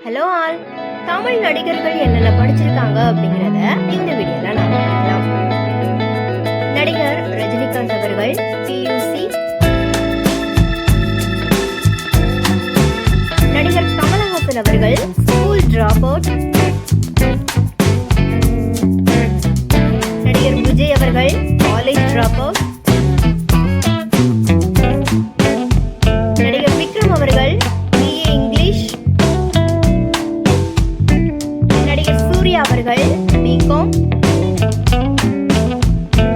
Hello all. Tamil நடிகர்கள் என்னென்ன படிச்சிருக்காங்க அப்படிங்கிறத இந்த வீடியோல நாம பார்க்கலாம். நடிகர் ரஜினிகாந்த் அவர்கள் PUC, நடிகர் கமலஹாசன் அவர்கள் ஸ்கூல் டிராப் அவுட், நடிகர் விஜய் அவர்கள் காலேஜ் டிராப் அவுட், நடிகர் விக்ரம் அவர்கள் BA இங்கிலீஷ், நடிகர் சூர்யா அவர்கள் BCom,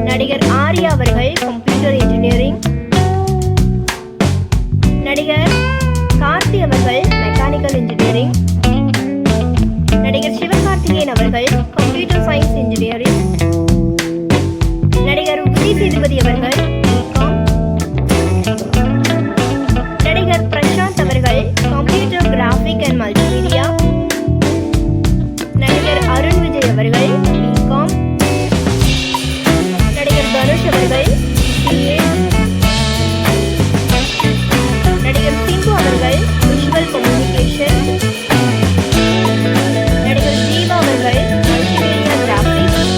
நடிகர் ஆர்யா அவர்கள் கம்ப்யூட்டர் இன்ஜினியரிங், நடிகர் கார்த்தி அவர்கள் மெக்கானிக்கல் இன்ஜினியரிங், நடிகர் சிவகார்த்திகேயன் அவர்கள் கம்ப்யூட்டர் சயின்ஸ் இன்ஜினியரிங், நடிகர் விஜய் சேதுபதி அவர்கள் BCom, நடிகர் பிரசாந்த் அவர்கள் கம்ப்யூட்டர் கிராஃபிக் அண்ட் மல்டிமீடியா, நடிகர் அருண் விஜய் அவர்கள் BCom, நடிகர் தனுஷ் அவர்கள் CA, நடிகர் சிம்பு அவர்கள் விஷுவல் கம்யூனிகேஷன், நடிகர் ஜீவா அவர்கள் மல்டிமீடியா கிராஃபிக்ஸ்,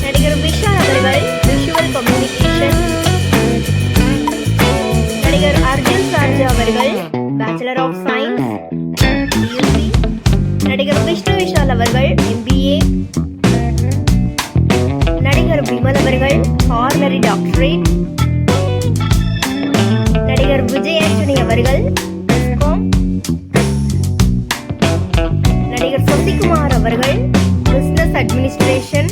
நடிகர் விஷால் அவர்கள் விஷுவல் கம்யூனிகேஷன், நடிகர் அர்ஜுன் சார்ஜா அவர்கள் பேச்சுலர் ஆஃப் சயின்ஸ் BSc, நடிகர் விஷ்ணு விஷால் அவர்கள் MBA, நடிகர் விமல் அவர்கள் ஹார்னரி டாக்டரேட், நடிகர் விஜய் ஆண்டனி அவர்கள் BCom, நடிகர் சசிகுமார் அவர்கள் பிசினஸ் அட்மினிஸ்ட்ரேஷன்.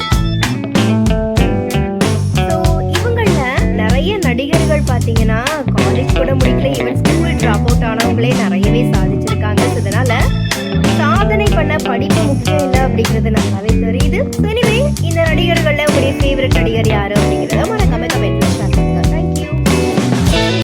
ஸோ இவங்கள நிறைய நடிகர்கள் பார்த்தீங்கன்னா காலேஜ் கூட முடிக்கல, ஈவன் ஸ்கூல் ட்ராப் அவுட் ஆனவங்களே நிறையவே சாதிச்சிருக்காங்க. ஸோ இதனால சாதனை பண்ண படிப்பு முக்கியம் இல்லை அப்படிங்கிறது நல்லாவே தெரியும்.